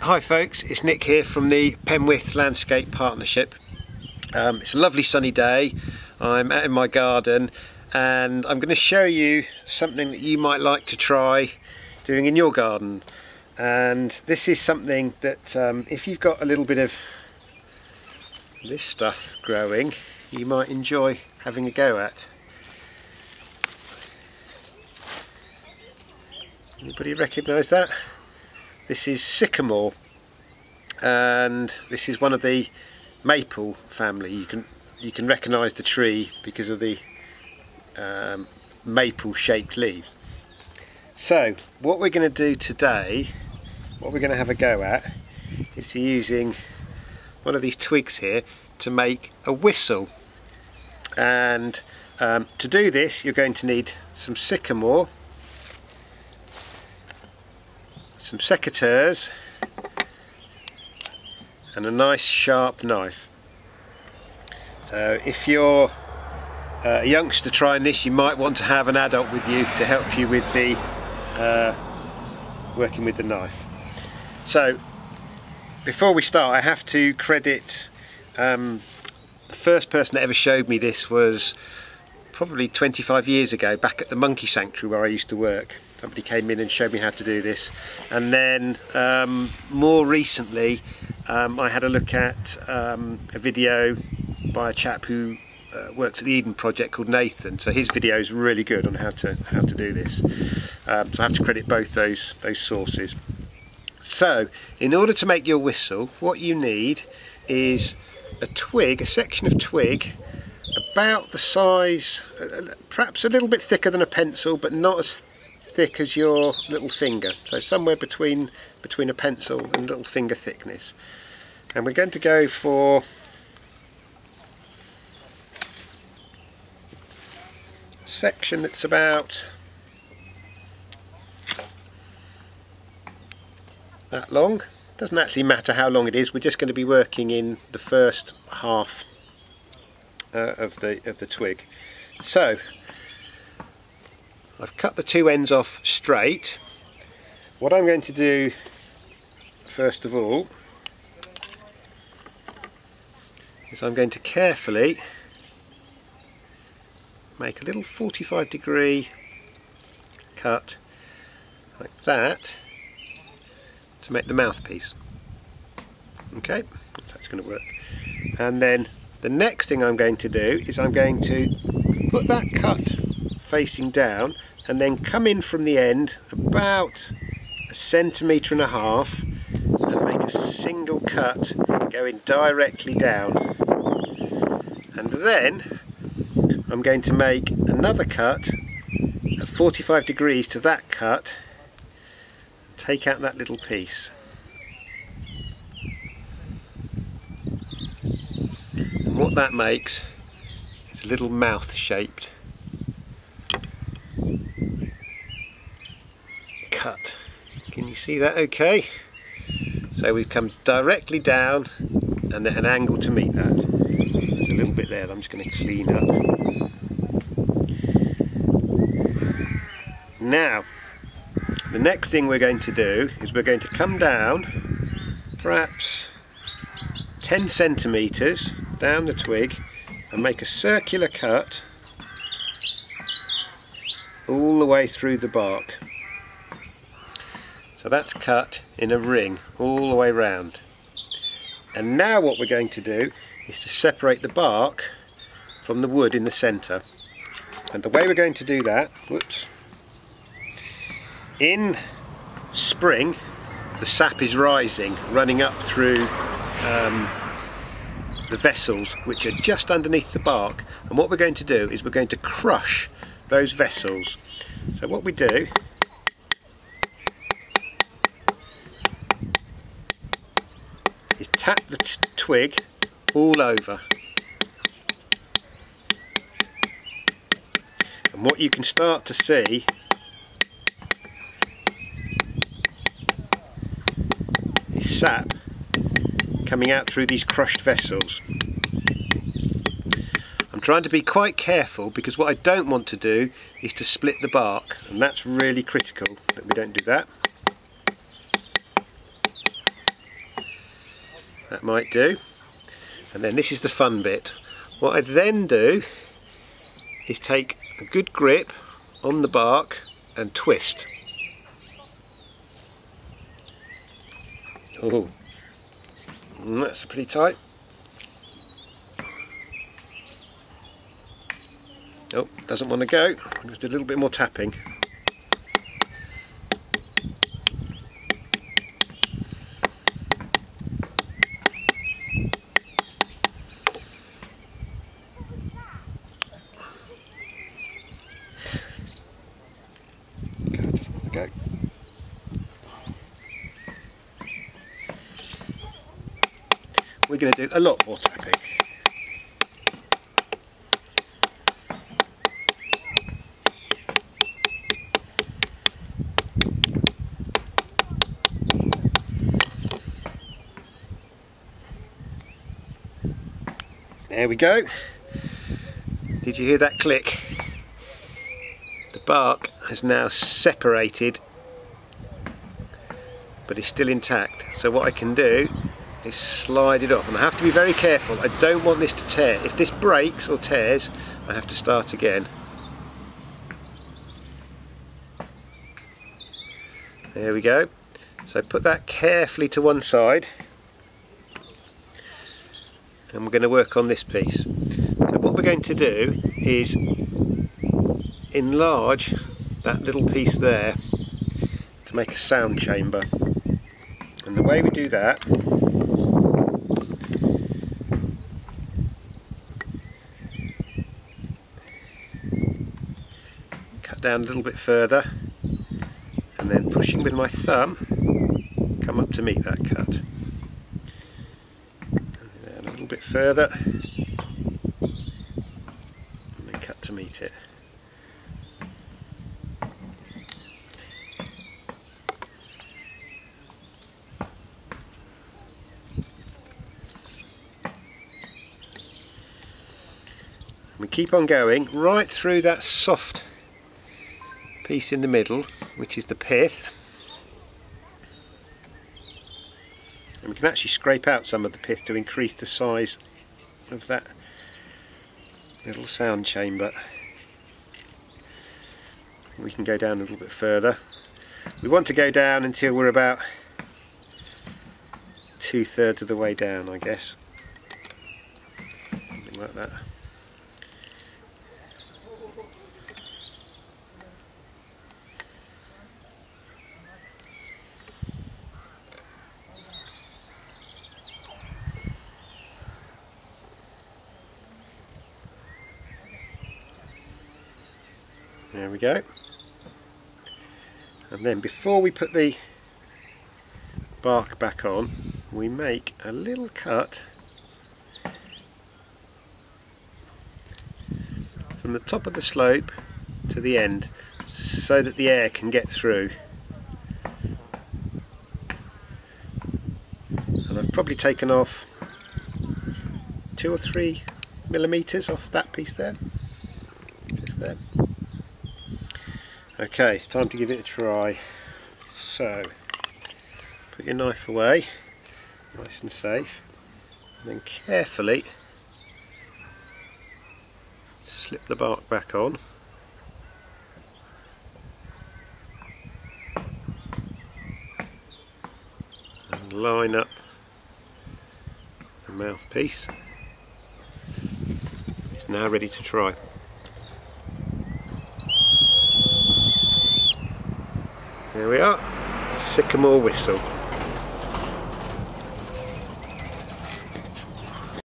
Hi folks, it's Nick here from the Penwith Landscape Partnership. It's a lovely sunny day. I'm out in my garden and I'm going to show you something that you might like to try doing in your garden. And this is something that if you've got a little bit of this stuff growing, you might enjoy having a go at. Anybody recognise that? This is Sycamore, and this is one of the maple family. You can recognise the tree because of the maple shaped leaves. So what we're going to do today, what we're going to have a go at, is using one of these twigs here to make a whistle. And to do this you're going to need some sycamore, some secateurs and a nice sharp knife. So if you're a youngster trying this, you might want to have an adult with you to help you with the working with the knife. So before we start, I have to credit the first person that ever showed me this was probably 25 years ago, back at the monkey sanctuary where I used to work. Somebody came in and showed me how to do this, and then more recently I had a look at a video by a chap who works at the Eden Project called Nathan. So his video is really good on how to do this. So I have to credit both those sources. So in order to make your whistle, what you need is a twig, a section of twig about the size, perhaps a little bit thicker than a pencil, but not as thick as your little finger, so somewhere between a pencil and little finger thickness. And we're going to go for a section that's about that long. Doesn't actually matter how long it is, we're just going to be working in the first half of the twig. So I've cut the two ends off straight. What I'm going to do first of all is I'm going to carefully make a little 45-degree cut like that to make the mouthpiece. Okay, that's how it's going to work. And then the next thing I'm going to do is I'm going to put that cut facing down and then come in from the end about 1.5 centimeters and make a single cut going directly down. And then I'm going to make another cut at 45 degrees to that cut, take out that little piece. And what that makes is a little mouth shaped cut. Can you see that okay? So we've come directly down and at an angle to meet that. There's a little bit there that I'm just going to clean up. Now the next thing we're going to do is we're going to come down perhaps 10 centimeters down the twig and make a circular cut all the way through the bark. So that's cut in a ring all the way round. And now what we're going to do is to separate the bark from the wood in the centre. And the way we're going to do that, whoops, in spring the sap is rising, running up through the vessels which are just underneath the bark, and what we're going to do is we're going to crush those vessels. So what we do is tap the twig all over, and what you can start to see is sap coming out through these crushed vessels. I'm trying to be quite careful because what I don't want to do is to split the bark, and that's really critical that we don't do that. That might do. And then this is the fun bit. What I then do is take a good grip on the bark and twist. Oh, that's pretty tight. Oh, doesn't want to go. Just do a little bit more tapping. Go. We're going to do a lot more tapping. There we go. Did you hear that click? The bark has now separated, but it's still intact. So what I can do is slide it off, and I have to be very careful. I don't want this to tear. If this breaks or tears, I have to start again. There we go. So put that carefully to one side, and we're going to work on this piece. So what we're going to do is enlarge that little piece there to make a sound chamber. And the way we do that cut down a little bit further, and then pushing with my thumb come up to meet that cut. And a little bit further, and then cut to meet it. We keep on going right through that soft piece in the middle, which is the pith, and we can actually scrape out some of the pith to increase the size of that little sound chamber. We can go down a little bit further. We want to go down until we're about 2/3 of the way down, I guess, something like that. There we go. And then before we put the bark back on, we make a little cut from the top of the slope to the end so that the air can get through. And I've probably taken off 2 or 3 millimeters off that piece there, just there. Okay, it's time to give it a try. So, put your knife away, nice and safe, and then carefully slip the bark back on. And line up the mouthpiece. It's now ready to try. There we are, Sycamore Whistle.